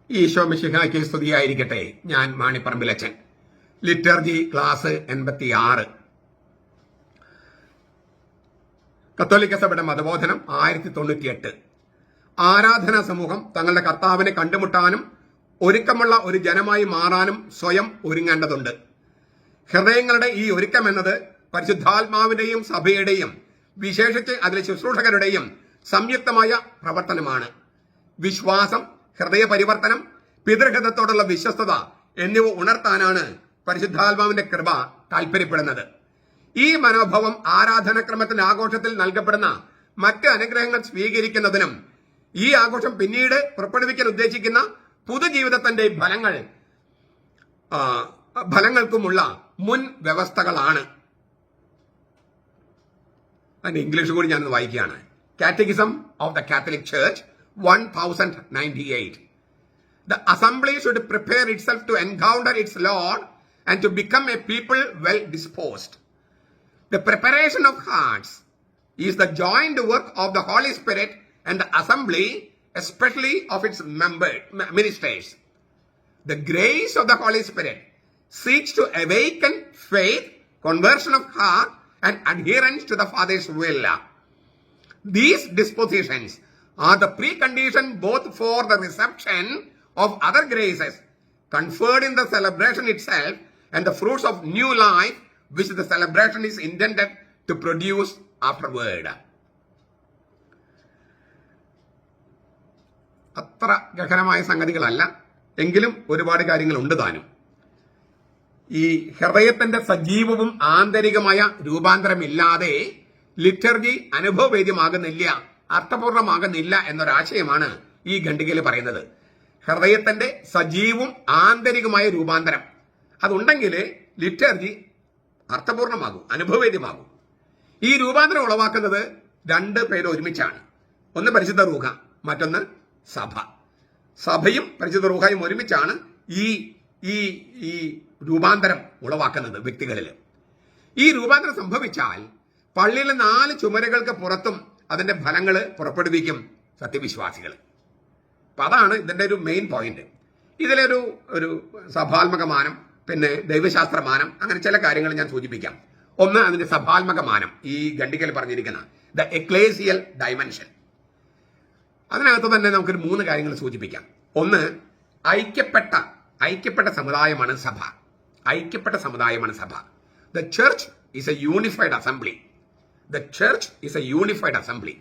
ഈശോ മിശിഹായ്ക്ക് സ്തുതിയായിരിക്കട്ടെ. ഞാൻ മാണിപ്പറമ്പിലച്ചൻ. Liturgy class 86. കത്തോലിക്ക സഭയുടെ മതബോധനം 1098. ആരാധനാ സമൂഹം തങ്ങളുടെ കർത്താവിനെ കണ്ടുമുട്ടാനും ഒരുക്കമുള്ള ഒരു ജനമായി മാറാനും സ്വയം ഒരുങ്ങേണ്ടതുണ്ട്. ഹൃദയങ്ങളുടെ ഈ ഒരുക്കം എന്നത് പരിശുദ്ധാത്മാവിന്റെയും സഭയുടെയും വിശേഷിച്ച് അതിലെ ശുശ്രൂഷകരുടെയും സംയുക്തമായ പ്രവർത്തനമാണ്. വിശ്വാസം, ഹൃദയ പരിവർത്തനം, പിതൃഹൃദയത്തോടുള്ള വിശ്വസ്തത എന്നിവ ഉണർത്താനാണ് പരിശുദ്ധാത്മാവിന്റെ കൃപ താല്പര്യപ്പെടുന്നത്. ഈ മനോഭാവം ആരാധനാക്രമത്തിന്റെ ആഘോഷത്തിൽ നൽകപ്പെടുന്ന മറ്റ് അനുഗ്രഹങ്ങൾ സ്വീകരിക്കുന്നതിനും ഈ ആഘോഷം പിന്നീട് പുറപ്പെടുവിക്കാൻ ഉദ്ദേശിക്കുന്ന പുതുജീവിതത്തിന്റെ ഫലങ്ങൾക്കുമുള്ള മുൻ വ്യവസ്ഥകളാണ്. അതിന്റെ ഇംഗ്ലീഷ് കൂടി ഞാനത് വായിക്കുകയാണ്. Catechism of the Catholic church 1098. The assembly should prepare itself to encounter its Lord and to become a people well disposed. The preparation of hearts is the joint work of the Holy Spirit and the assembly, especially of its ministers. The grace of the Holy Spirit seeks to awaken faith, conversion of heart, and adherence to the Father's will. These dispositions are the precondition both for the reception of other graces conferred in the celebration itself and the fruits of new life which the celebration is intended to produce afterward. അത്ര ഗഹനമായ സംഗതികളല്ല, എങ്കിലും ഒരുപാട് കാര്യങ്ങളുണ്ട് താനും. ഈ ഹൃദയത്തിന്റെ സജീവവും ആന്തരികമായ രൂപാന്തരമില്ലാതെ ലിറ്റർജി അനുഭവവേദ്യമാകുന്നില്ല, അർത്ഥപൂർണമാകുന്നില്ല എന്നൊരാശയമാണ് ഈ ഖണ്ഡികയിൽ പറയുന്നത്. ഹൃദയത്തിന്റെ സജീവവും ആന്തരികമായ രൂപാന്തരം അതുണ്ടെങ്കിൽ ലിറ്റർജി അർത്ഥപൂർണമാകും, അനുഭവവേദ്യമാകും. ഈ രൂപാന്തരം ഉളവാക്കുന്നത് രണ്ട് പേര് ഒരുമിച്ചാണ്. ഒന്ന് പരിശുദ്ധ റൂഹ, മറ്റൊന്ന് സഭ. സഭയും പരിശുദ്ധ റൂഹയും ഒരുമിച്ചാണ് ഈ ഈ ഈ രൂപാന്തരം ഉളവാക്കുന്നത് വ്യക്തികളിൽ. ഈ രൂപാന്തരം സംഭവിച്ചാൽ പള്ളിയിലെ 4 ചുമരുകൾക്ക് പുറത്തും അതിന്റെ ഫലങ്ങൾ പുറപ്പെടുവിക്കും സത്യവിശ്വാസികൾ. അപ്പൊ അതാണ് ഇതിന്റെ ഒരു മെയിൻ പോയിന്റ്. ഇതിലൊരു ഒരു സഭാത്മകമാനം, പിന്നെ ദൈവശാസ്ത്രമാനം, അങ്ങനെ ചില കാര്യങ്ങൾ ഞാൻ സൂചിപ്പിക്കാം. ഒന്ന് അതിന്റെ സഭാത്മകമാനം, ഈ ഖണ്ഡികയിൽ പറഞ്ഞിരിക്കുന്ന ദ എക്ലേസിയൽ ഡയമെൻഷൻ. അതിനകത്ത് തന്നെ നമുക്കൊരു 3 കാര്യങ്ങൾ സൂചിപ്പിക്കാം. ഒന്ന്, ഐക്യപ്പെട്ട സമുദായമാണ് സഭ. ഐക്യപ്പെട്ട സമുദായമാണ് സഭ. The church is A unified assembly. The church is A unified assembly.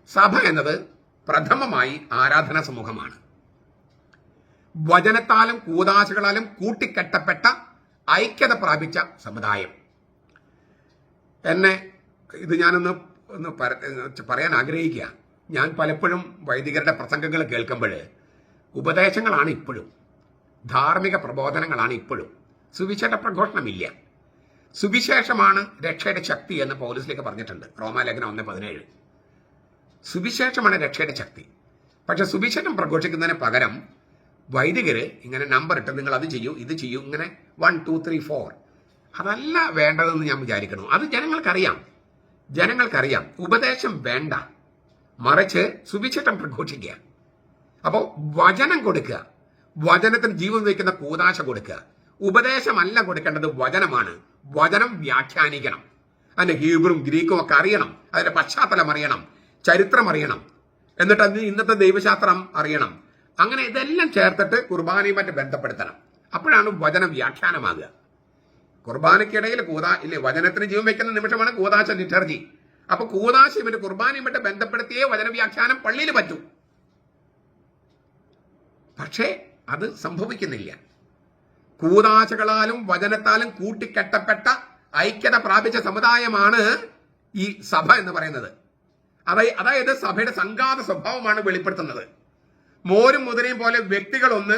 സഭ എന്നത് പ്രഥമമായി ആരാധനാ സമൂഹമാണ്. വചനത്താലും കൂദാശകളാലും കൂട്ടിക്കെട്ടപ്പെട്ട ഐക്യത പ്രാപിച്ച സമുദായം. ഇത് ഞാനൊന്ന് പറയാൻ ആഗ്രഹിക്കുക. ഞാൻ പലപ്പോഴും വൈദികരുടെ പ്രസംഗങ്ങൾ കേൾക്കുമ്പോൾ ഉപദേശങ്ങളാണ് ഇപ്പോഴും, ധാർമ്മിക പ്രബോധനങ്ങളാണ് ഇപ്പോഴും. സുവിശേഷ പ്രഘോഷണമില്ല. സുവിശേഷമാണ് രക്ഷയുടെ ശക്തി എന്ന് പൗലോസിലേക്ക് പറഞ്ഞിട്ടുണ്ട്, റോമാലേഖനം 1:17. സുവിശേഷമാണ് രക്ഷയുടെ ശക്തി. പക്ഷെ സുവിശേഷം പ്രഘോഷിക്കുന്നതിന് പകരം വൈദികര് ഇങ്ങനെ നമ്പർ ഇട്ട് നിങ്ങൾ അത് ചെയ്യൂ, ഇത് ചെയ്യൂ, ഇങ്ങനെ 1 2 3 4. അതല്ല വേണ്ടതെന്ന് ഞാൻ വിചാരിക്കുന്നു. അത് ജനങ്ങൾക്കറിയാം. ഉപദേശം വേണ്ട, മറിച്ച് സുവിശേഷം പ്രഘോഷിക്കുക. അപ്പോൾ വചനം കൊടുക്കുക, വചനത്തിന് ജീവൻ വയ്ക്കുന്ന കൂദാശ കൊടുക്കുക. ഉപദേശമല്ല കൊടുക്കേണ്ടത്, വചനമാണ്. വചനം വ്യാഖ്യാനിക്കണം. അതിന്റെ ഹീബ്രും ഗ്രീക്കും ഒക്കെ അറിയണം, അതിന്റെ പശ്ചാത്തലം അറിയണം, ചരിത്രം അറിയണം, എന്നിട്ട് അതിന് ഇന്നത്തെ ദൈവശാസ്ത്രം അറിയണം. അങ്ങനെ ഇതെല്ലാം ചേർത്തിട്ട് കുർബാനയുമായിട്ട് ബന്ധപ്പെടുത്തണം. അപ്പോഴാണ് വചനം വ്യാഖ്യാനമാകുക. കുർബാനയ്ക്കിടയിൽ വചനത്തിന് ജീവൻ വയ്ക്കുന്ന നിമിഷമാണ് കൂദാശ ലിറ്റർജി. അപ്പൊ കൂദാശയും മറ്റു കുർബാനയുമായിട്ട് ബന്ധപ്പെടുത്തിയേ വചന വ്യാഖ്യാനം പള്ളിയിൽ പറ്റൂ. പക്ഷേ അത് സംഭവിക്കുന്നില്ല. കൂദാശകളാലും വചനത്താലും കൂട്ടിക്കെട്ടപ്പെട്ട ഐക്യത പ്രാപിച്ച സമുദായമാണ് ഈ സഭ എന്ന് പറയുന്നത്. അതായത് സഭയുടെ സംഘാത സ്വഭാവമാണ് വെളിപ്പെടുത്തുന്നത്. മോരും മുതിരയും പോലെ വ്യക്തികളൊന്ന്,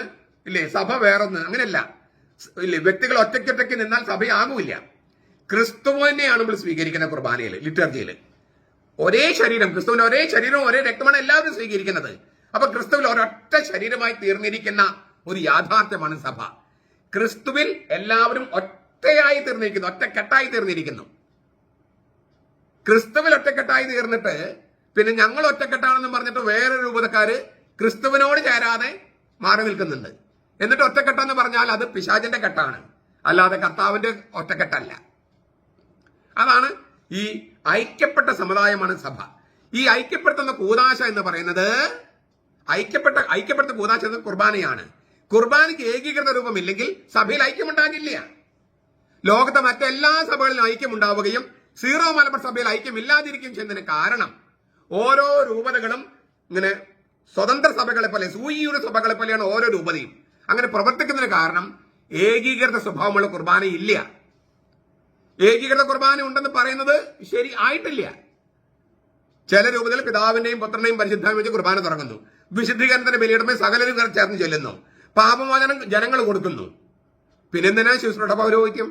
സഭ വേറൊന്ന്, അങ്ങനെയല്ല. വ്യക്തികൾ ഒറ്റയ്ക്കൊറ്റയ്ക്ക് നിന്നാൽ സഭയാകൂല്ല. ക്രിസ്തുവിനെയാണ് നമ്മൾ സ്വീകരിക്കുന്ന കുർബാനയിൽ, ലിറ്റർജിയിൽ. ഒരേ ശരീരം, ക്രിസ്തുവിന്റെ ഒരേ ശരീരവും ഒരേ രക്തമാണ് എല്ലാവരും സ്വീകരിക്കുന്നത്. അപ്പൊ ക്രിസ്തുവിൽ ഒരൊറ്റ ശരീരമായി തീർന്നിരിക്കുന്ന ഒരു യാഥാർത്ഥ്യമാണ് സഭ. ക്രിസ്തുവിൽ എല്ലാവരും ഒറ്റയായി തീർന്നിരിക്കുന്നു, ഒറ്റക്കെട്ടായി തീർന്നിരിക്കുന്നു. ക്രിസ്തുവിൽ ഒറ്റക്കെട്ടായി തീർന്നിട്ട് പിന്നെ ഞങ്ങൾ ഒറ്റക്കെട്ടാണെന്ന് പറഞ്ഞിട്ട് വേറെ രൂപതക്കാര് ക്രിസ്തുവിനോട് ചേരാതെ മാറി നിൽക്കുന്നുണ്ട്. എന്നിട്ട് ഒറ്റക്കെട്ടെന്ന് പറഞ്ഞാൽ അത് പിശാചിന്റെ കെട്ടാണ്, അല്ലാതെ കർത്താവിന്റെ ഒറ്റക്കെട്ടല്ല. അതാണ് ഈ ഐക്യപ്പെട്ട സമുദായമാണ് സഭ. ഈ ഐക്യപ്പെടുത്തുന്ന കൂദാശ എന്ന് പറയുന്നത് ഐക്യപ്പെടുത്ത കൂദാശ എന്നത് കുർബാനയാണ്. കുർബാനയ്ക്ക് ഏകീകൃത രൂപമില്ലെങ്കിൽ സഭയിൽ ഐക്യമുണ്ടാകില്ല. ലോകത്തെ മറ്റെല്ലാ സഭകളിലും ഐക്യമുണ്ടാവുകയും സീറോ മലബാർ സഭയിൽ ഐക്യമില്ലാതിരിക്കുകയും ചെയ്യുന്നതിന് കാരണം ഓരോ രൂപതകളും ഇങ്ങനെ സ്വതന്ത്ര സഭകളെ പോലെ സൂയിയുടെ സഭകളെ പോലെയാണ് ഓരോ രൂപതയും. അങ്ങനെ പ്രവർത്തിക്കുന്നതിന് കാരണം ഏകീകൃത സ്വഭാവമുള്ള കുർബാന ഇല്ല. ഏകീകൃത കുർബാന ഉണ്ടെന്ന് പറയുന്നത് ശരി ആയിട്ടില്ല. ചില രൂപതയിൽ പിതാവിന്റെയും പുത്രന്റെയും പരിശുദ്ധാത്മാവിനെയും വെച്ച് കുർബാന തുടങ്ങുന്നു. വിശുദ്ധീകരണത്തിന്റെ ബലിയിടുമ്പോൾ സകലരും ചേർന്ന് ചെല്ലുന്നു. പാപമോചനം ജനങ്ങൾ കൊടുക്കുന്നു. പിന്നെന്തിനാ ശുശ്രൂഷ പൗരോഹിത്യം?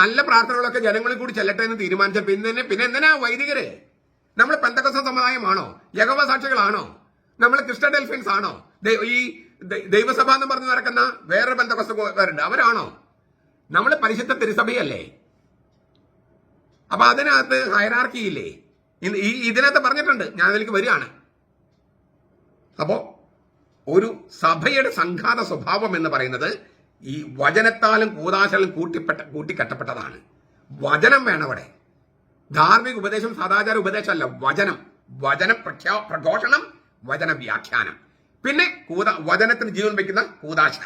നല്ല പ്രാർത്ഥനകളൊക്കെ ജനങ്ങളിൽ കൂടി ചെല്ലട്ടെ എന്ന് തീരുമാനിച്ചാൽ പിന്നെ എന്തിനാ വൈദികര്? നമ്മൾ പെന്തക്കോസ്ത സമുദായമാണോ? യഹോവ സാക്ഷികളാണോ? നമ്മൾ ക്രിസ്റ്റഡൽഫിൻസ് ആണോ? ഈ ദൈവസഭ എന്ന് പറഞ്ഞ് നടക്കുന്ന വേറൊരു പെന്തക്കോസ്തക്കാരുണ്ട്, അവരാണോ? നമ്മൾ പരിശുദ്ധ തിരുസഭയല്ലേ? അപ്പൊ അതിനകത്ത് ഹൈറാർക്കി ഇല്ലേ? ഇതിനകത്ത് പറഞ്ഞിട്ടുണ്ട്. ഞാൻ അതിലേക്ക് വരികയാണ്. അപ്പോ ഒരു സഭയുടെ സംഘാത സ്വഭാവം എന്ന് പറയുന്നത് ഈ വചനത്താലും കൂദാശകളും കൂട്ടിക്കെട്ടപ്പെട്ടതാണ്. വചനം വേണം അവിടെ. ധാർമ്മിക ഉപദേശം സദാചാര ഉപദേശമല്ല, വചന പ്രഘോഷണം, വചന വ്യാഖ്യാനം, പിന്നെ വചനത്തിന് ജീവൻ വയ്ക്കുന്ന കൂദാശ.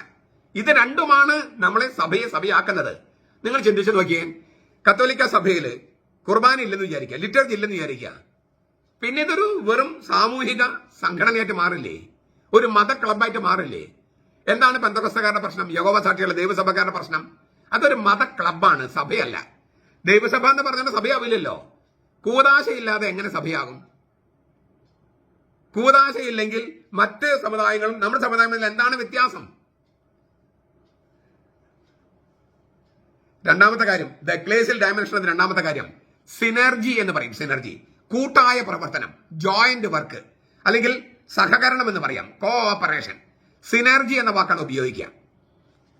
ഇത് രണ്ടുമാണ് നമ്മളെ സഭയാക്കുന്നത്. നിങ്ങൾ ചിന്തിച്ചു നോക്കിയേ, കത്തോലിക്ക സഭയിൽ കുർബാന ഇല്ലെന്ന് വിചാരിക്കുക, ലിറ്റർജി ഇല്ലെന്ന് വിചാരിക്കുക, പിന്നെ ഇതൊരു വെറും സാമൂഹിക സംഘടനയായിട്ട് മാറില്ലേ? ഒരു മത ക്ലബായിട്ട് മാറില്ലേ? എന്താണ് പെന്തക്കോസ്തക്കാരുടെ പ്രശ്നം? യഹോവ സാക്ഷികളുടെ ദൈവസഭക്കാരുടെ പ്രശ്നം? അതൊരു മത ക്ലബാണ്, സഭയല്ല. ദൈവസഭ എന്ന് പറഞ്ഞാൽ സഭയാവില്ലല്ലോ. കൂദാശയില്ലാതെ എങ്ങനെ സഭയാകും? കൂദാശയില്ലെങ്കിൽ മറ്റ് സമുദായങ്ങളും നമ്മുടെ സമുദായങ്ങളിൽ എന്താണ് വ്യത്യാസം? രണ്ടാമത്തെ കാര്യം, ദ എക്ലേസിയൽ ഡയമെൻഷൻ എന്ന രണ്ടാമത്തെ കാര്യം സിനർജി എന്ന് പറയും. സിനർജി, കൂട്ടായ പ്രവർത്തനം, ജോയിന്റ് വർക്ക്, അല്ലെങ്കിൽ സഹകരണം എന്ന് പറയാം, കോഓപ്പറേഷൻ. സിനർജി എന്ന വാക്കാണ് ഉപയോഗിക്കുക.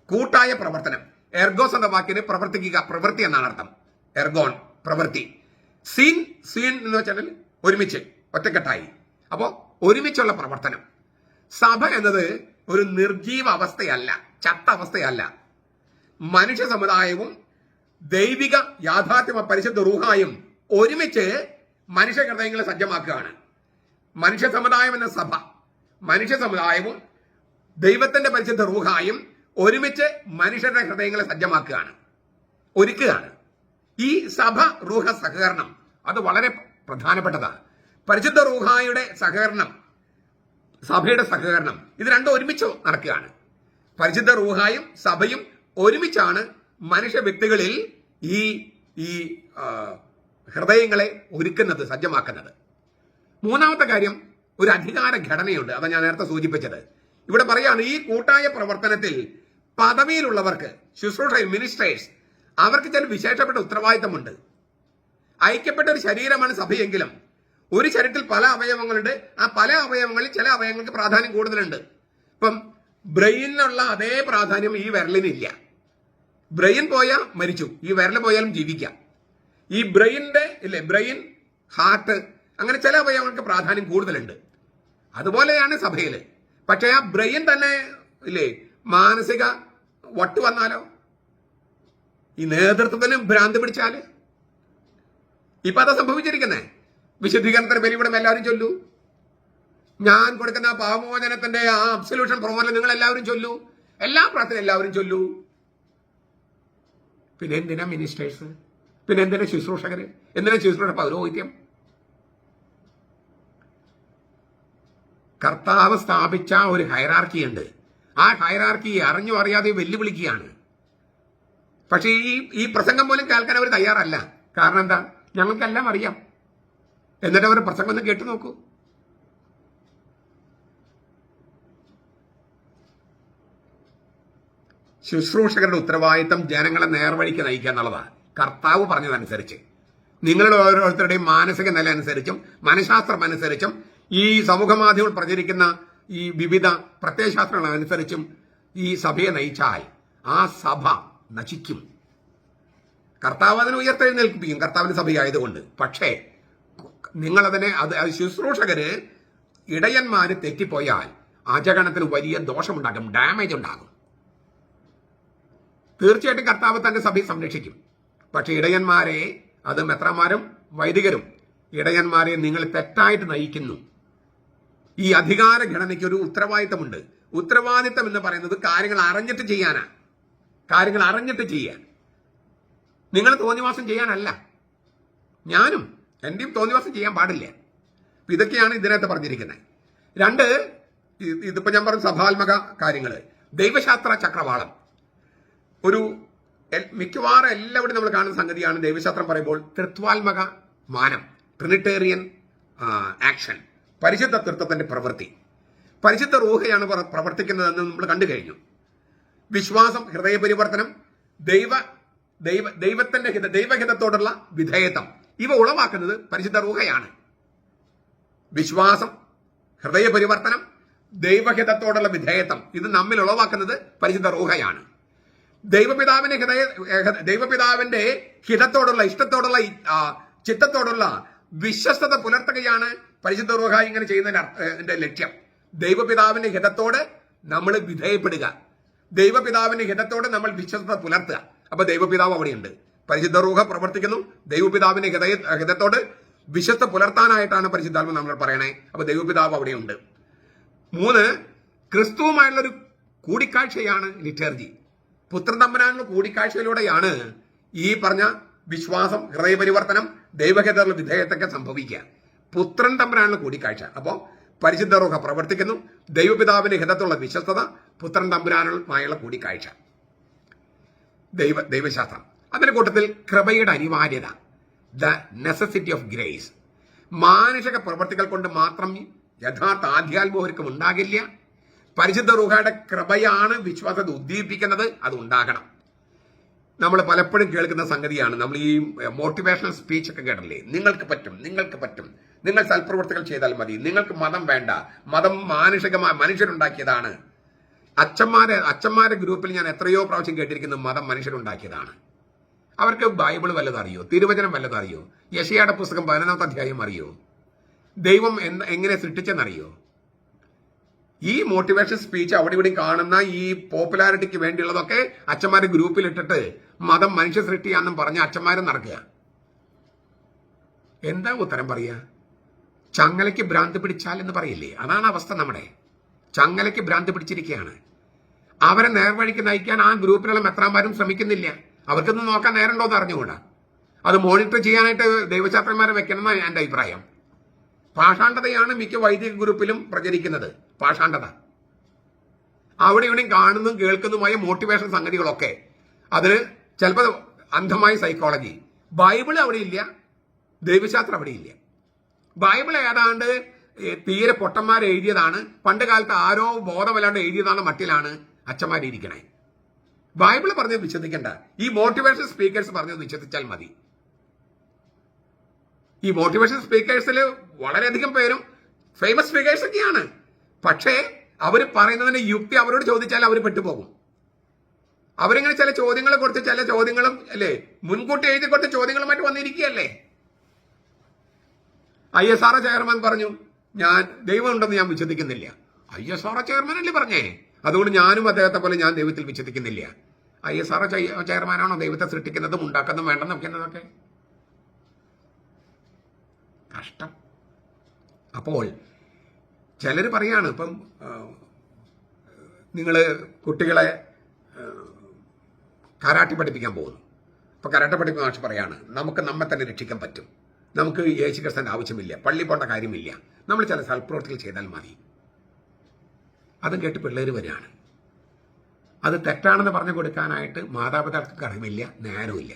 കൂട്ടായ പ്രവർത്തനം. എർഗോസ് എന്ന വാക്കിന് പ്രവർത്തിക്കുക, പ്രവൃത്തി എന്നാണ് അർത്ഥം. എർഗോൺ, പ്രവൃത്തി. സീൻ എന്ന് വെച്ചാൽ ഒരുമിച്ച്, ഒറ്റക്കെട്ടായി. അപ്പോ ഒരുമിച്ചുള്ള പ്രവർത്തനം. സഭ എന്നത് ഒരു നിർജീവ അവസ്ഥയല്ല, ചത്ത അവസ്ഥയല്ല. മനുഷ്യ സമുദായവും ദൈവിക യാഥാർത്ഥ്യ പരിശുദ്ധ റൂഹായും ഒരുമിച്ച് മനുഷ്യ ഹൃദയങ്ങളെ സജ്ജമാക്കുകയാണ്. മനുഷ്യ സമുദായം എന്ന സഭ, മനുഷ്യ സമുദായവും ദൈവത്തിന്റെ പരിശുദ്ധ റൂഹായും ഒരുമിച്ച് മനുഷ്യരുടെ ഹൃദയങ്ങളെ സജ്ജമാക്കുകയാണ്, ഒരുക്കുകയാണ്. ഈ സഭ റൂഹ സഹകരണം അത് വളരെ പ്രധാനപ്പെട്ടതാണ്. പരിശുദ്ധ റൂഹായുടെ സഹകരണം, സഭയുടെ സഹകരണം, ഇത് രണ്ടും ഒരുമിച്ച് നടക്കുകയാണ്. പരിശുദ്ധ റൂഹായും സഭയും ഒരുമിച്ചാണ് മനുഷ്യ വ്യക്തികളിൽ ഈ ഹൃദയങ്ങളെ ഒരുക്കുന്നത്, സജ്ജമാക്കുന്നത്. മൂന്നാമത്തെ കാര്യം, ഒരു അധികാര ഘടനയുണ്ട്. അതാണ് ഞാൻ നേരത്തെ സൂചിപ്പിച്ചത്. ഇവിടെ പറയാണ്, ഈ കൂട്ടായ പ്രവർത്തനത്തിൽ പദവിയിലുള്ളവർക്ക്, ശുശ്രൂഷയിൽ, മിനിസ്റ്റേഴ്സ്, അവർക്ക് ചില വിശേഷപ്പെട്ട ഉത്തരവാദിത്തമുണ്ട്. ഐക്യപ്പെട്ട ഒരു ശരീരമാണ് സഭയെങ്കിലും ഒരു ശരീരത്തിൽ പല അവയവങ്ങളുണ്ട്. ആ പല അവയവങ്ങളിൽ ചില അവയവങ്ങൾക്ക് പ്രാധാന്യം കൂടുതലുണ്ട്. ഇപ്പം ബ്രെയിനിനുള്ള അതേ പ്രാധാന്യം ഈ വിരലിനില്ല. ബ്രെയിൻ പോയാൽ മരിച്ചു, ഈ വിരൽ പോയാലും ജീവിക്കാം. ഈ ബ്രെയിൻ, ഹാർട്ട്, അങ്ങനെ ചില അവയവങ്ങൾക്ക് പ്രാധാന്യം കൂടുതലുണ്ട്. അതുപോലെയാണ് സഭയിൽ. പക്ഷെ ആ ബ്രെയിൻ തന്നെ മാനസിക വട്ട് വന്നാലോ, ഈ നേതൃത്വത്തിന് ഭ്രാന്ത് പിടിച്ചാല്, ഇപ്പൊ അതാ സംഭവിച്ചിരിക്കുന്നേ. വിശുദ്ധീകരണത്തിന്റെ ബലിപീഠം എല്ലാവരും ചൊല്ലൂ. ഞാൻ കൊടുക്കുന്ന പാപമോചനത്തിന്റെ ആ അബ്സല്യൂഷൻ പ്രൊമോഷൻ നിങ്ങൾ എല്ലാവരും ചൊല്ലൂ. എല്ലാ പ്രാർത്ഥന എല്ലാവരും ചൊല്ലൂ. പിന്നെ എന്തിനാ മിനിസ്റ്റേഴ്സ്? പിന്നെ എന്തിനാ ശുശ്രൂഷകര്? എന്തിനാ ശുശ്രൂഷ പൗരോഹിത്യം? കർത്താവ് സ്ഥാപിച്ച ഒരു ഹൈറാർക്കി ഉണ്ട്. ആ ഹൈറാർക്കിയെ അറിഞ്ഞോ അറിയാതെ വെല്ലുവിളിക്കുകയാണ്. പക്ഷേ ഈ പ്രസംഗം പോലും കേൾക്കാൻ അവർ തയ്യാറല്ല. കാരണം എന്താ? ഞങ്ങൾക്കെല്ലാം അറിയാം. എന്നിട്ട് അവർ പ്രസംഗം ഒന്ന് കേട്ടു നോക്കൂ. ശുശ്രൂഷകരുടെ ഉത്തരവാദിത്തം ജനങ്ങളെ നേർവഴിക്ക് നയിക്കുക എന്നുള്ളതാണ്. കർത്താവ് പറഞ്ഞതനുസരിച്ച്, നിങ്ങളുടെ ഓരോരുത്തരുടെയും മാനസിക നില അനുസരിച്ചും മനഃശാസ്ത്രം അനുസരിച്ചും ഈ സമൂഹ മാധ്യമങ്ങൾ പ്രചരിക്കുന്ന ഈ വിവിധ പ്രത്യയശാസ്ത്രങ്ങൾ അനുസരിച്ചും ഈ സഭയെ നയിച്ചാൽ ആ സഭ നശിക്കും. കർത്താവ് അതിനെ ഉയർത്തെഴുന്നേൽപ്പിക്കും, കർത്താവിന്റെ സഭയായതുകൊണ്ട്. പക്ഷേ നിങ്ങളതിനെ ശുശ്രൂഷകര്, ഇടയന്മാര് തെറ്റിപ്പോയാൽ അജഗണത്തിന് വലിയ ദോഷമുണ്ടാകും, ഡാമേജ് ഉണ്ടാകും. തീർച്ചയായിട്ടും കർത്താവ് തന്റെ സഭയെ സംരക്ഷിക്കും. പക്ഷെ ഇടയന്മാരെ, അത് മെത്രാന്മാരും വൈദികരും, ഇടയന്മാരെ നിങ്ങൾ തെറ്റായിട്ട് നയിക്കുന്നു. ഈ അധികാര ഘടനയ്ക്ക് ഒരു ഉത്തരവാദിത്തമുണ്ട്. ഉത്തരവാദിത്തം എന്ന് പറയുന്നത് കാര്യങ്ങൾ അറിഞ്ഞിട്ട് ചെയ്യാനാ. കാര്യങ്ങൾ അറിഞ്ഞിട്ട് ചെയ്യാൻ. നിങ്ങൾ തോന്നിവാസം ചെയ്യാനല്ല. ഞാനും എന്റെയും തോന്നിവാസം ചെയ്യാൻ പാടില്ല. ഇതൊക്കെയാണ് ഇതിനകത്ത് പറഞ്ഞിരിക്കുന്നത്. രണ്ട്, ഇതിപ്പോ ഞാൻ പറഞ്ഞ സഭാത്മക കാര്യങ്ങൾ. ദൈവശാസ്ത്ര ചക്രവാളം ഒരു മിക്കവാറും എല്ലാവരും നമ്മൾ കാണുന്ന സംഗതിയാണ്. ദൈവശാസ്ത്രം പറയുമ്പോൾ തൃത്വാത്മക മാനം, ട്രിനിറ്റേറിയൻ ആക്ഷൻ, പരിശുദ്ധ തൃത്വത്തിന്റെ പ്രവൃത്തി, പരിശുദ്ധ റൂഹയാണ് പ്രവർത്തിക്കുന്നതെന്ന് നമ്മൾ കണ്ടു കഴിഞ്ഞു. വിശ്വാസം, ഹൃദയപരിവർത്തനം, ദൈവഹിതത്തോടുള്ള വിധേയത്വം, ഇവ ഉളവാക്കുന്നത് പരിശുദ്ധ റൂഹയാണ്. വിശ്വാസം, ഹൃദയപരിവർത്തനം, ദൈവഹിതത്തോടുള്ള വിധേയത്വം, ഇത് നമ്മിൽ ഉളവാക്കുന്നത് പരിശുദ്ധ റൂഹയാണ്. ദൈവപിതാവിന്റെ ഹിതത്തോടുള്ള, ഇഷ്ടത്തോടുള്ള, ചിത്തത്തോടുള്ള വിശ്വസ്തത പുലർത്തുകയാണ് പരിശുദ്ധ റൂഹ ഇങ്ങനെ ചെയ്യുന്നതിന്റെ ലക്ഷ്യം. ദൈവപിതാവിന്റെ ഹിതത്തോട് നമ്മൾ വിധേയപ്പെടുക, ദൈവപിതാവിന്റെ ഹിതത്തോട് നമ്മൾ വിശ്വസ്തത പുലർത്തുക. അപ്പൊ ദൈവപിതാവ് അവിടെയുണ്ട്, പരിശുദ്ധ റൂഹ പ്രവർത്തിക്കുന്നു. ദൈവപിതാവിന്റെ ഹിതത്തോട് വിശ്വസ്ത പുലർത്താനായിട്ടാണ് പരിശുദ്ധാത്മ നമ്മൾ പറയണേ. അപ്പൊ ദൈവപിതാവ് അവിടെയുണ്ട്. 3, ക്രിസ്തുവുമായുള്ളൊരു കൂടിക്കാഴ്ചയാണ് ലിറ്റർജി. പുത്രൻ തമ്പുരാനുള്ള കൂടിക്കാഴ്ചയിലൂടെയാണ് ഈ പറഞ്ഞ വിശ്വാസം, ഹൃദയപരിവർത്തനം, ദൈവഹിതമുള്ള വിധേയത്തൊക്കെ സംഭവിക്കുക. പുത്രൻ തമ്പുരാനുള്ള കൂടിക്കാഴ്ച. അപ്പോൾ പരിശുദ്ധ റൂഹ പ്രവർത്തിക്കുന്നു. ദൈവപിതാവിന്റെ ഹിതത്തുള്ള വിശ്വസ്തത, പുത്രൻ തമ്പുരാനുമായുള്ള കൂടിക്കാഴ്ച, ദൈവശാസ്ത്രം. അതിന്റെ കൂട്ടത്തിൽ കൃപയുടെ അനിവാര്യത, ദ നെസസിറ്റി ഓഫ് ഗ്രേസ്. മാനുഷിക പ്രവർത്തികൾ കൊണ്ട് മാത്രം യഥാർത്ഥ ആധ്യാത്മികം ഉണ്ടാകില്ല. പരിശുദ്ധ റൂഹയുടെ കൃപയാണ് വിശ്വാസത്തെ ഉദ്ദീപിക്കുന്നത്, അത് ഉണ്ടാകണം. നമ്മൾ പലപ്പോഴും കേൾക്കുന്ന സംഗതിയാണ്, നമ്മൾ ഈ മോട്ടിവേഷണൽ സ്പീച്ച് ഒക്കെ കേട്ടില്ലേ, നിങ്ങൾക്ക് പറ്റും, നിങ്ങൾക്ക് പറ്റും, നിങ്ങൾ സൽപ്രവർത്തികൾ ചെയ്താൽ മതി, നിങ്ങൾക്ക് മതം വേണ്ട, മതം മാനുഷികമായ മനുഷ്യരുണ്ടാക്കിയതാണ്. അച്ഛന്മാരെ ഗ്രൂപ്പിൽ ഞാൻ എത്രയോ പ്രാവശ്യം കേട്ടിരിക്കുന്നു, മതം മനുഷ്യരുണ്ടാക്കിയതാണ്. അവർക്ക് ബൈബിൾ വല്ലതും അറിയോ? തിരുവചനം വല്ലതും അറിയോ? യെശയ്യായുടെ പുസ്തകം 11-ാമത്തെ അധ്യായം അറിയോ? ദൈവം എങ്ങനെ സൃഷ്ടിച്ചെന്നറിയോ? ഈ മോട്ടിവേഷൻ സ്പീച്ച് അവിടെ ഇവിടെയും കാണുന്ന ഈ പോപ്പുലാരിറ്റിക്ക് വേണ്ടിയുള്ളതൊക്കെ അച്ഛന്മാരെ ഗ്രൂപ്പിൽ ഇട്ടിട്ട് മതം മനുഷ്യ സൃഷ്ടിയാണെന്നും പറഞ്ഞ് അച്ഛന്മാരും നടക്കുക. എന്താ ഉത്തരം പറയുക? ചങ്ങലയ്ക്ക് ഭ്രാന്ത് പിടിച്ചാൽ എന്ന് പറയില്ലേ, അതാണ് അവസ്ഥ. നമ്മുടെ ചങ്ങലയ്ക്ക് ഭ്രാന്ത് പിടിച്ചിരിക്കുകയാണ്. അവരെ നേർവഴിക്ക് നയിക്കാൻ ആ ഗ്രൂപ്പിലുള്ള മെത്രാന്മാരും ശ്രമിക്കുന്നില്ല. അവർക്കൊന്നും നോക്കാൻ നേരമുണ്ടോ എന്ന് അറിഞ്ഞുകൂടാ. അത് മോണിറ്റർ ചെയ്യാനായിട്ട് ദൈവശാസ്ത്രന്മാരെ വെക്കണമെന്നാണ് എൻ്റെ അഭിപ്രായം. പാഷാണ്ഡതയാണ് മിക്ക വൈദിക ഗ്രൂപ്പിലും പ്രചരിക്കുന്നത്. പാഷാണ്ഡത, അവിടെ ഇവിടെയും കാണുന്നതും കേൾക്കുന്നതുമായ മോട്ടിവേഷൻ സംഗതികളൊക്കെ, അതിന് ചിലപ്പോൾ അന്ധമായ സൈക്കോളജി. ബൈബിൾ അവിടെ ഇല്ല, ദൈവശാസ്ത്രം അവിടെ ഇല്ല. ബൈബിൾ ഏതാണ്ട് തീരെ പൊട്ടന്മാർ എഴുതിയതാണ്, പണ്ട് കാലത്ത് ആരോ ബോധമല്ലാണ്ട് എഴുതിയതാണ് മട്ടിലാണ് അച്ഛന്മാരിയ്ക്കണേ. ബൈബിൾ പറഞ്ഞത് വിശ്വസിക്കണ്ട, ഈ മോട്ടിവേഷൻ സ്പീക്കേഴ്സ് പറഞ്ഞത് വിശ്വസിച്ചാൽ മതി. ഈ മോട്ടിവേഷൻ സ്പീക്കേഴ്സിൽ വളരെയധികം പേരും ഫേമസ് സ്പീക്കേഴ്സ് ഒക്കെയാണ്. പക്ഷേ അവർ പറയുന്നതിന്റെ യുക്തി അവരോട് ചോദിച്ചാൽ അവർ പെട്ടുപോകും. അവരിങ്ങനെ ചില ചോദ്യങ്ങൾ കൊടുത്ത്, ചില ചോദ്യങ്ങളും അല്ലേ മുൻകൂട്ടി എഴുതി കൊടുത്ത ചോദ്യങ്ങളുമായിട്ട് വന്നിരിക്കുകയല്ലേ. ISRO ചെയർമാൻ പറഞ്ഞു, ഞാൻ ദൈവം ഉണ്ടെന്ന് ഞാൻ വിശ്വസിക്കുന്നില്ല. ISRO ചെയർമാൻ അല്ലേ പറഞ്ഞേ? അതുകൊണ്ട് ഞാനും അദ്ദേഹത്തെ പോലെ ഞാൻ ദൈവത്തിൽ വിശ്വസിക്കുന്നില്ല. ISRO ചെയർമാനാണോ ദൈവത്തെ സൃഷ്ടിക്കുന്നതും ഉണ്ടാക്കുന്നതും വേണ്ടെന്ന് വെക്കുന്നതൊക്കെ? കഷ്ടം. അപ്പോൾ ചിലർ പറയാണ്, ഇപ്പം നിങ്ങൾ കുട്ടികളെ കരാട്ടി പഠിപ്പിക്കാൻ പോകുന്നു. ഇപ്പം കരാട്ടെ പഠിപ്പിക്കുന്ന ആവശ്യം പറയാണ്, നമുക്ക് നമ്മെ തന്നെ രക്ഷിക്കാൻ പറ്റും, നമുക്ക് യേശു ക്രിസ്തുവിന്റെ ആവശ്യമില്ല, പള്ളി പോകേണ്ട കാര്യമില്ല, നമ്മൾ ചില സൽപ്രവൃത്തികൾ ചെയ്താൽ മതി. അതും കേട്ട് പിള്ളേർ വരികയാണ്. അത് തെറ്റാണെന്ന് പറഞ്ഞു കൊടുക്കാനായിട്ട് മാതാപിതാക്കൾക്ക് അറിവില്ല, നേരമില്ല.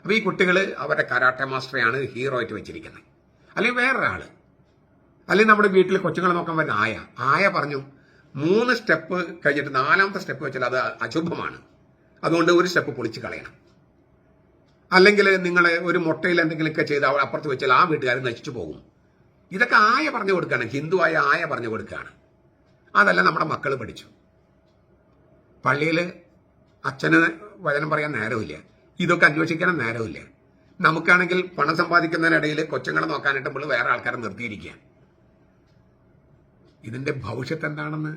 അപ്പോൾ ഈ കുട്ടികൾ അവരുടെ കരാട്ടെ മാസ്റ്ററെയാണ് ഹീറോ ആയിട്ട് വെച്ചിരിക്കുന്നത്. അല്ലെങ്കിൽ വേറൊരാൾ, അല്ലെങ്കിൽ നമ്മുടെ വീട്ടിൽ കൊച്ചുങ്ങളെ നോക്കാൻ വരുന്ന ആയ പറഞ്ഞു 3 സ്റ്റെപ്പ് കഴിഞ്ഞിട്ട് 4ാമത്തെ സ്റ്റെപ്പ് വെച്ചാൽ അത് അശുഭമാണ്, അതുകൊണ്ട് ഒരു സ്റ്റെപ്പ് പൊളിച്ച് കളയണം. അല്ലെങ്കിൽ നിങ്ങൾ ഒരു മുട്ടയിൽ എന്തെങ്കിലുമൊക്കെ ചെയ്ത് അപ്പുറത്ത് വെച്ചാൽ ആ വീട്ടുകാർ നശിച്ചു പോകും. ഇതൊക്കെ ആയ പറഞ്ഞു കൊടുക്കുകയാണ്, ഹിന്ദുവായ ആയ പറഞ്ഞു കൊടുക്കുകയാണ്. അതല്ല നമ്മുടെ മക്കൾ പഠിച്ചു. പള്ളിയിൽ അച്ഛന് വചനം പറയാൻ നേരമില്ല, ഇതൊക്കെ അന്വേഷിക്കാനും നേരമില്ല. നമുക്കാണെങ്കിൽ പണം സമ്പാദിക്കുന്നതിനിടയിൽ കൊച്ചുങ്ങളെ നോക്കാനായിട്ട് നമ്മൾ വേറെ ആൾക്കാരെ നിർത്തിയിരിക്കുക. ഇതിൻ്റെ ഭവിഷ്യത്ത് എന്താണെന്ന്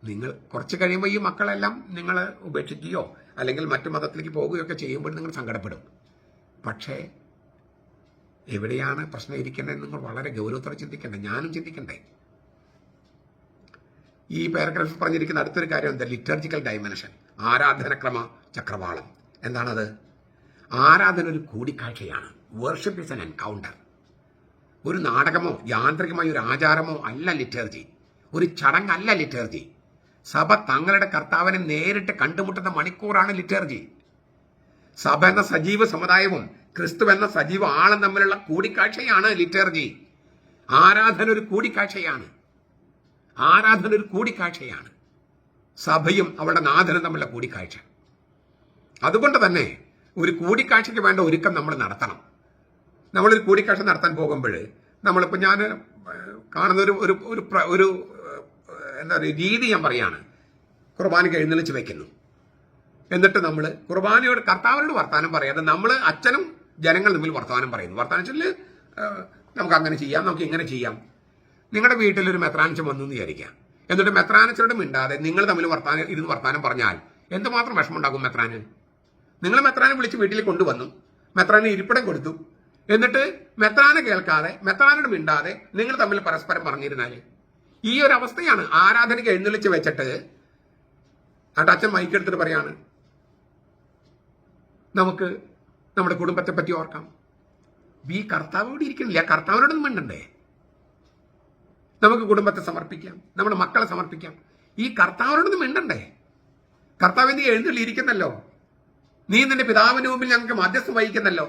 നിങ്ങൾ കുറച്ച് കഴിയുമ്പോൾ ഈ മക്കളെല്ലാം നിങ്ങൾ ഉപേക്ഷിക്കുകയോ അല്ലെങ്കിൽ മറ്റു മതത്തിലേക്ക് പോകുകയോ ഒക്കെ ചെയ്യുമ്പോൾ നിങ്ങൾ സങ്കടപ്പെടും. പക്ഷേ എവിടെയാണ് പ്രശ്നം ഇരിക്കേണ്ടതെന്ന് നിങ്ങൾ വളരെ ഗൗരവത്തോടെ ചിന്തിക്കണ്ടേ, ഞാനും ചിന്തിക്കണ്ടേ. ഈ പാരഗ്രാഫിൽ പറഞ്ഞിരിക്കുന്ന അടുത്തൊരു കാര്യം എന്താ? ലിറ്റർജിക്കൽ ഡൈമെൻഷൻ, ആരാധനക്രമ ചക്രവാളം. എന്താണത്? ആരാധന ഒരു കൂടിക്കാഴ്ചയാണ്. Worship is an encounter. ഒരു നാടകമോ യാന്ത്രികമായ ഒരു ആചാരമോ അല്ല ലിറ്റർജി, ഒരു ചടങ്ങല്ല ലിറ്റർജി. സഭ തങ്ങളുടെ കർത്താവിനെ നേരിട്ട് കണ്ടുമുട്ടുന്ന മണിക്കൂറാണ് ലിറ്റർജി. സഭ എന്ന സജീവ സമുദായവും ക്രിസ്തു എന്ന സജീവ ആളും തമ്മിലുള്ള കൂടിക്കാഴ്ചയാണ് ലിറ്റർജി. ആരാധന ഒരു കൂടിക്കാഴ്ചയാണ്. ആരാധന ഒരു കൂടിക്കാഴ്ചയാണ്. സഭയും അവളുടെ നാഥനും തമ്മിലുള്ള കൂടിക്കാഴ്ച. അതുകൊണ്ട് തന്നെ ഒരു കൂടിക്കാഴ്ചയ്ക്ക് വേണ്ട ഒരുക്കം നമ്മൾ നടത്തണം. നമ്മളൊരു കൂടിക്കാഴ്ച നടത്താൻ പോകുമ്പോൾ നമ്മളിപ്പോൾ ഞാൻ കാണുന്ന ഒരു എന്താ പറയുക രീതി ഞാൻ പറയാണ്. കുർബാനയ്ക്ക് എഴുന്നള്ളിച്ച് വെക്കുന്നു. എന്നിട്ട് നമ്മൾ കുർബാനയോട് കർത്താവിനോട് വർത്താനം പറയാതെ നമ്മൾ അച്ഛനും ജനങ്ങൾ തമ്മിൽ വർത്താനം പറയുന്നു. വർത്താനം വെച്ചാൽ നമുക്ക് അങ്ങനെ ചെയ്യാം, നമുക്ക് ഇങ്ങനെ ചെയ്യാം. നിങ്ങളുടെ വീട്ടിലൊരു മെത്രാനച്ചൻ വന്നു എന്ന് വിചാരിക്കാം. എന്നിട്ട് മെത്രാനച്ചനോട് മിണ്ടാതെ നിങ്ങൾ തമ്മിൽ ഇരുന്ന് വർത്താനം പറഞ്ഞാൽ എന്തുമാത്രം വിഷമം ഉണ്ടാകും മെത്രാന്? നിങ്ങൾ മെത്രാനെ വിളിച്ച് വീട്ടിൽ കൊണ്ടുവന്നു, മെത്രാന് ഇരിപ്പിടം കൊടുത്തു, എന്നിട്ട് മെത്രാനെ കേൾക്കാതെ മെത്രാനോട് മിണ്ടാതെ നിങ്ങൾ തമ്മിൽ പരസ്പരം പറഞ്ഞിരുന്നാൽ ഈ ഒരു അവസ്ഥയാണ്. ആരാധനയ്ക്ക് എഴുന്നള്ളിച്ച് വെച്ചിട്ട് എന്നിട്ട് അച്ഛൻ മൈക്കെടുത്തിട്ട് പറയാണ് നമുക്ക് നമ്മുടെ കുടുംബത്തെ പറ്റി ഓർക്കാം. ഈ കർത്താവ് ഇവിടെ ഇരിക്കുന്നില്ല, കർത്താവിനോടൊന്നും മിണ്ടണ്ടേ? നമുക്ക് കുടുംബത്തെ സമർപ്പിക്കാം, നമ്മുടെ മക്കളെ സമർപ്പിക്കാം. ഈ കർത്താവിനോടൊന്നും മിണ്ടണ്ടേ? കർത്താവ് നീ എഴുന്നള്ളിയിരിക്കുന്നല്ലോ, നീ നിന്റെ പിതാവിന്റെ മുമ്പിൽ ഞങ്ങൾക്ക് മധ്യസ്ഥം വഹിക്കുന്നല്ലോ,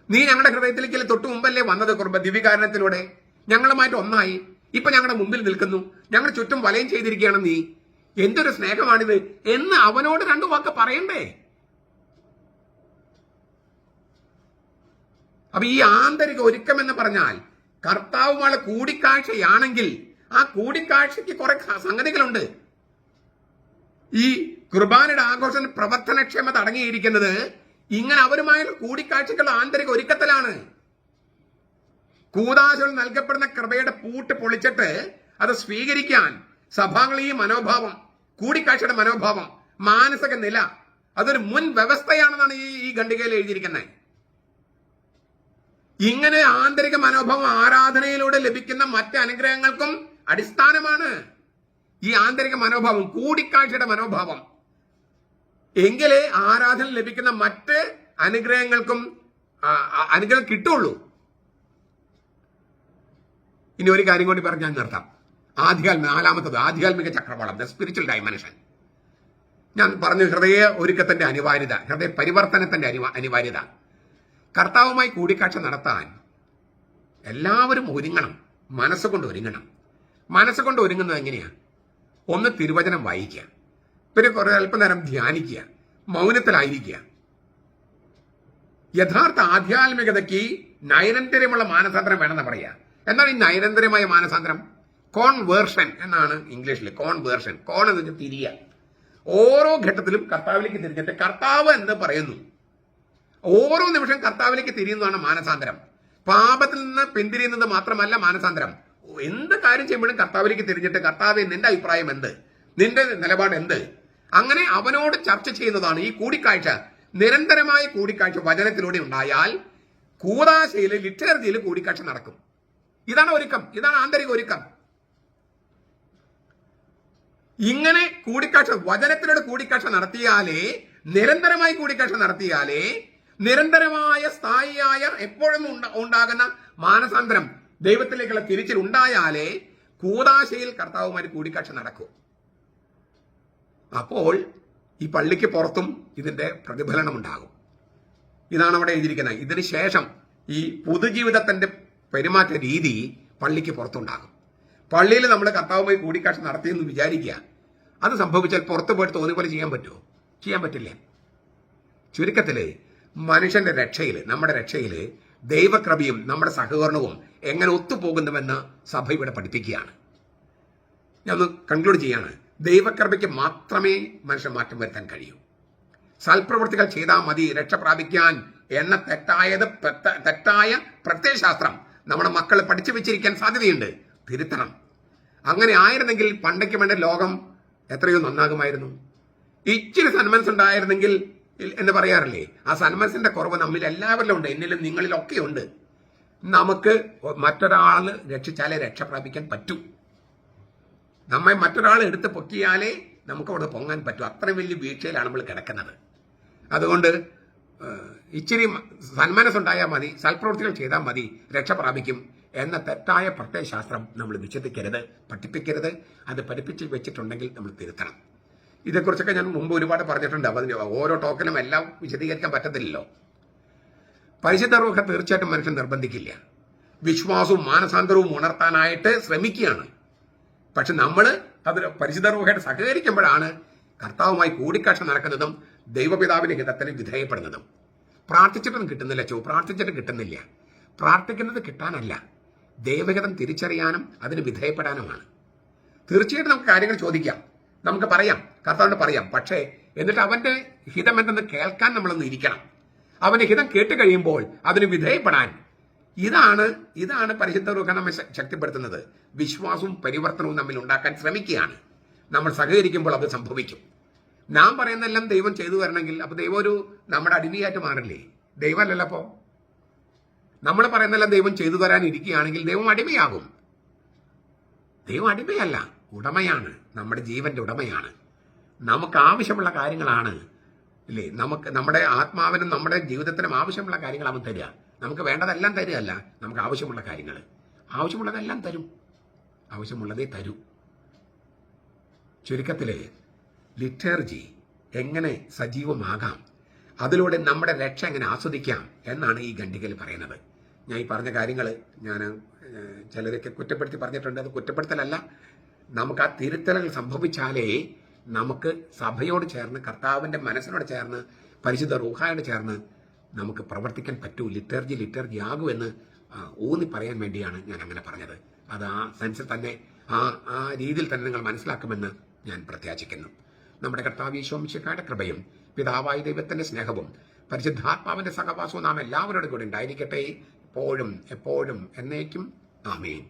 നീ ഞങ്ങളുടെ ഹൃദയത്തിലേക്ക് തൊട്ടു മുമ്പല്ലേ വന്നത് ദിവ്യകാരണത്തിലൂടെ, ഞങ്ങളുമായിട്ട് ഒന്നായി, ഇപ്പൊ ഞങ്ങളുടെ മുമ്പിൽ നിൽക്കുന്നു, ഞങ്ങളുടെ ചുറ്റും വലയം ചെയ്തിരിക്കുകയാണ്, നീ എന്തൊരു സ്നേഹമാണിത് എന്ന് അവനോട് രണ്ടു വാക്ക് പറയണ്ടേ? അപ്പൊ ഈ ആന്തരിക ഒരുക്കം എന്ന് പറഞ്ഞാൽ കർത്താവുമായുള്ള കൂടിക്കാഴ്ചയാണെങ്കിൽ ആ കൂടിക്കാഴ്ചയ്ക്ക് കുറെ സംഗതികളുണ്ട്. ഈ കുർബാനയുടെ ആഘോഷ പ്രവർത്തനക്ഷമത അടങ്ങിയിരിക്കുന്നത് ഇങ്ങനെ അവരുമായുള്ള കൂടിക്കാഴ്ചകളുടെ ആന്തരിക ഒരുക്കത്തിലാണ്. കൂദാശകൾ നൽകപ്പെടുന്ന കൃപയുടെ പൂട്ട് പൊളിച്ചിട്ട് അത് സ്വീകരിക്കാൻ സഭാംഗങ്ങൾ ഈ മനോഭാവം, കൂടിക്കാഴ്ചയുടെ മനോഭാവം, മാനസിക നില, അതൊരു മുൻ വ്യവസ്ഥയാണെന്നാണ് ഈ ഖണ്ഡികയിൽ എഴുതിയിരിക്കുന്നത്. ഇങ്ങനെ ആന്തരിക മനോഭാവം ആരാധനയിലൂടെ ലഭിക്കുന്ന മറ്റ് അനുഗ്രഹങ്ങൾക്കും അടിസ്ഥാനമാണ്. ഈ ആന്തരിക മനോഭാവം, കൂടിക്കാഴ്ചയുടെ മനോഭാവം, എങ്കിലേ ആരാധന ലഭിക്കുന്ന മറ്റ് അനുഗ്രഹങ്ങൾക്കും അനുഗ്രഹം കിട്ടുള്ളൂ. ഇനി ഒരു കാര്യം കൂടി പറഞ്ഞ് ഞാൻ നിർത്താം. നാലാമത്തത് ആധ്യാത്മിക ചക്രവാളം, ദ സ്പിരിച്വൽ ഡൈമെൻഷൻ. ഞാൻ പറഞ്ഞു ഹൃദയ ഒരുക്കത്തിന്റെ അനിവാര്യത, ഹൃദയ പരിവർത്തനത്തിന്റെ അനിവാര്യത. കർത്താവുമായി കൂടിക്കാഴ്ച നടത്താൻ എല്ലാവരും ഒരുങ്ങണം, മനസ്സുകൊണ്ട് ഒരുങ്ങണം. മനസ്സുകൊണ്ട് ഒരുങ്ങുന്നത് എങ്ങനെയാ? ഒന്ന് തിരുവചനം വായിക്കുക, പിന്നെ കുറെ അല്പനേരം ധ്യാനിക്കുക, മൗനത്തിലായിരിക്കുക. യഥാർത്ഥ ആധ്യാത്മികതയ്ക്ക് നൈരന്തര്യമുള്ള മാനസാന്തരം വേണമെന്ന് പറയാ. എന്താണ് ഈ നൈരന്തര്യമായ മാനസാന്തരം? കോൺവേർഷൻ എന്നാണ് ഇംഗ്ലീഷിൽ. കോൺവേർഷൻ, കോൺ എന്ന് വെച്ചാൽ തിരിയ. ഓരോ ഘട്ടത്തിലും കർത്താവിലേക്ക് തിരിഞ്ഞിട്ട് കർത്താവ് എന്ന് പറയുന്നു. ഓരോ നിമിഷം കർത്താവിലേക്ക് തിരിയുന്നതാണ് മാനസാന്തരം. പാപത്തിൽ നിന്ന് പിന്തിരിയുന്നത് മാത്രമല്ല മാനസാന്തരം. എന്ത് കാര്യം ചെയ്യുമ്പോഴും കർത്താവിലേക്ക് തിരിഞ്ഞിട്ട് കർത്താവെ നിന്റെ അഭിപ്രായം എന്ത്, നിന്റെ നിലപാട് എന്ത്, അങ്ങനെ അവനോട് ചർച്ച ചെയ്യുന്നതാണ് ഈ കൂടിക്കാഴ്ച. നിരന്തരമായ കൂടിക്കാഴ്ച വചനത്തിലൂടെ ഉണ്ടായാൽ കൂദാശയിൽ, ലിറ്റർജിയിൽ കൂടിക്കാഴ്ച നടക്കും. ഇതാണ് ഒരുക്കം, ഇതാണ് ആന്തരിക ഒരുക്കം. ഇങ്ങനെ കൂടിക്കാഴ്ച വചനത്തിലൂടെ കൂടിക്കാഴ്ച നടത്തിയാലേ, നിരന്തരമായി കൂടിക്കാഴ്ച നടത്തിയാലേ, നിരന്തരമായ സ്ഥായിയായ എപ്പോഴും ഉണ്ടാകുന്ന മാനസാന്തരം, ദൈവത്തിലേക്കുള്ള തിരിച്ചിൽ ഉണ്ടായാലേ കൂദാശയിൽ കർത്താവുമായി കൂടിക്കാഴ്ച നടക്കൂ. അപ്പോൾ ഈ പള്ളിക്ക് പുറത്തും ഇതിന്റെ പ്രതിഫലനം ഉണ്ടാകും. ഇതാണ് അവിടെ എഴുതിയിരിക്കുന്നത്. ഇതിന് ശേഷം ഈ പൊതുജീവിതത്തിന്റെ പെരുമാറ്റ രീതി പള്ളിക്ക് പുറത്തുണ്ടാകും. പള്ളിയിൽ നമ്മൾ കർത്താവുമായി കൂടിക്കാഴ്ച നടത്തിയെന്ന് വിചാരിക്കുക, അത് സംഭവിച്ചാൽ പുറത്തു പോയിട്ട് തോന്നിയ പോലെ ചെയ്യാൻ പറ്റുമോ? ചെയ്യാൻ പറ്റില്ല. ചുരുക്കത്തില് മനുഷ്യന്റെ രക്ഷയില്, നമ്മുടെ രക്ഷയില് ദൈവകൃപയും നമ്മുടെ സഹകരണവും എങ്ങനെ ഒത്തുപോകുന്നുവെന്ന് സഭ ഇവിടെ പഠിപ്പിക്കുകയാണ്. ഞാൻ ഒന്ന് കൺക്ലൂഡ് ചെയ്യാണ്. ദൈവകൃപയ്ക്ക് മാത്രമേ മനുഷ്യൻ മാറ്റം വരുത്താൻ കഴിയൂ. സൽപ്രവൃത്തികൾ ചെയ്താൽ മതി രക്ഷ പ്രാപിക്കാൻ എന്ന തെറ്റായ പ്രത്യയശാസ്ത്രം നമ്മുടെ മക്കൾ പഠിച്ചു വെച്ചിരിക്കാൻ സാധ്യതയുണ്ട്. തിരുത്തണം. അങ്ങനെ ആയിരുന്നെങ്കിൽ പണ്ടയ്ക്ക് വേണ്ട ലോകം എത്രയോ നന്നാകുമായിരുന്നു. ഇച്ചിരി സന്മനസ്സുണ്ടായിരുന്നെങ്കിൽ എന്ന് പറയാറില്ലേ, ആ സന്മനസ്സിന്റെ കുറവ് നമ്മിൽ എല്ലാവരിലും ഉണ്ട്, എന്നിലും നിങ്ങളിലൊക്കെ ഉണ്ട്. നമുക്ക് മറ്റൊരാൾ രക്ഷിച്ചാലേ രക്ഷ പ്രാപിക്കാൻ പറ്റൂ. നമ്മെ മറ്റൊരാൾ എടുത്ത് പൊക്കിയാലേ നമുക്ക് അവിടെ പൊങ്ങാൻ പറ്റൂ. അത്രയും വലിയ വീഴ്ചയിലാണ് നമ്മൾ കിടക്കുന്നത്. അതുകൊണ്ട് ഇച്ചിരി സന്മനസ്സുണ്ടായാൽ മതി, സൽപ്രവൃത്തികൾ ചെയ്താൽ മതി, രക്ഷ പ്രാപിക്കും എന്ന തെറ്റായ പ്രത്യയശാസ്ത്രം നമ്മൾ വിശ്വസിക്കരുത്, പഠിപ്പിക്കരുത്. അത് പഠിപ്പിച്ച് വെച്ചിട്ടുണ്ടെങ്കിൽ നമ്മൾ തിരുത്തണം. ഇതേക്കുറിച്ചൊക്കെ ഞാൻ മുമ്പ് ഒരുപാട് പറഞ്ഞിട്ടുണ്ട്. അപ്പോൾ അതിന് ഓരോ ടോക്കിലും എല്ലാം വിശദീകരിക്കാൻ പറ്റത്തില്ലല്ലോ. പരിശുദ്ധ റൂഹ തീർച്ചയായിട്ടും മനുഷ്യൻ നിർബന്ധിക്കില്ല. വിശ്വാസവും മാനസാന്തരവും ഉണർത്താനായിട്ട് ശ്രമിക്കുകയാണ്. പക്ഷെ നമ്മൾ അത് പരിശുദ്ധ റൂഹയായിട്ട് സഹകരിക്കുമ്പോഴാണ് കർത്താവുമായി കൂടിക്കാഴ്ച നടക്കുന്നതും ദൈവപിതാവിന്റെ ഹിതത്തിന് വിധേയപ്പെടുന്നതും. പ്രാർത്ഥിച്ചിട്ടും കിട്ടുന്നില്ല, പ്രാർത്ഥിച്ചിട്ട് കിട്ടുന്നില്ല. പ്രാർത്ഥിക്കുന്നത് കിട്ടാനല്ല, ദൈവഹിതം തിരിച്ചറിയാനും അതിന് വിധേയപ്പെടാനുമാണ്. തീർച്ചയായിട്ടും നമുക്ക് കാര്യങ്ങൾ ചോദിക്കാം, നമുക്ക് പറയാം, കർത്താവിനോട് പറയാം. പക്ഷേ എന്നിട്ട് അവന്റെ ഹിതം എന്തെന്ന് കേൾക്കാൻ നമ്മളൊന്ന് ഇരിക്കണം. അവന്റെ ഹിതം കേട്ട് കഴിയുമ്പോൾ അതിന് വിധേയപ്പെടാൻ, ഇതാണ് പരിശുദ്ധ റൂഹ നമ്മെ ശക്തിപ്പെടുത്തുന്നത്. വിശ്വാസവും പരിവർത്തനവും നമ്മിൽ ഉണ്ടാക്കാൻ ശ്രമിക്കുകയാണ്. നമ്മൾ സഹകരിക്കുമ്പോൾ അത് സംഭവിക്കും. നാം പറയുന്നതെല്ലാം ദൈവം ചെയ്തു തരണമെങ്കിൽ അപ്പൊ ദൈവം ഒരു നമ്മുടെ അടിമയായിട്ട് മാറില്ലേ? ദൈവമല്ലല്ലോ. അപ്പോ നമ്മൾ പറയുന്നതെല്ലാം ദൈവം ചെയ്തു തരാൻ ഇരിക്കുകയാണെങ്കിൽ ദൈവം അടിമയാകും. ദൈവം അടിമയല്ല, ഉടമയാണ്, നമ്മുടെ ജീവന്റെ ഉടമയാണ്. നമുക്ക് ആവശ്യമുള്ള കാര്യങ്ങളാണ് ഇല്ലേ, നമുക്ക് നമ്മുടെ ആത്മാവിനും നമ്മുടെ ജീവിതത്തിനും ആവശ്യമുള്ള കാര്യങ്ങൾ അവൻ തരിക. നമുക്ക് വേണ്ടതെല്ലാം തരികയല്ല, നമുക്ക് ആവശ്യമുള്ള കാര്യങ്ങൾ, ആവശ്യമുള്ളതെല്ലാം തരും, ആവശ്യമുള്ളതേ തരൂ. ചുരുക്കത്തില് ലിറ്റർജി എങ്ങനെ സജീവമാകാം, അതിലൂടെ നമ്മുടെ രക്ഷ എങ്ങനെ ആസ്വദിക്കാം എന്നാണ് ഈ ഖണ്ഡികയിൽ പറയുന്നത്. ഞാൻ ഈ പറഞ്ഞ കാര്യങ്ങൾ ഞാൻ ചിലരൊക്കെ കുറ്റപ്പെടുത്തി പറഞ്ഞിട്ടുണ്ട്. അത് കുറ്റപ്പെടുത്തലല്ല, നമുക്ക് ആ തിരുത്തലുകൾ സംഭവിച്ചാലേ നമുക്ക് സഭയോട് ചേർന്ന്, കർത്താവിൻ്റെ മനസ്സിനോട് ചേർന്ന്, പരിശുദ്ധ റൂഹായോട് ചേർന്ന് നമുക്ക് പ്രവർത്തിക്കാൻ പറ്റൂ. ലിറ്റർജി ആകുമെന്ന് ഊന്നി പറയാൻ വേണ്ടിയാണ് ഞാൻ അങ്ങനെ പറഞ്ഞത്. അത് ആ സെൻസിൽ തന്നെ, ആ രീതിയിൽ തന്നെ നിങ്ങൾ മനസ്സിലാക്കുമെന്ന് ഞാൻ പ്രത്യാശിക്കുന്നു. നമ്മുടെ കർത്താവ് യേശു മിശിഹായുടെ കൃപയും പിതാവായ ദൈവത്തിന്റെ സ്നേഹവും പരിശുദ്ധാത്മാവിന്റെ സഹവാസവും നാം എല്ലാവരോടും കൂടി ഉണ്ടായിരിക്കട്ടെ, എപ്പോഴും എന്നേക്കും. ആമേൻ.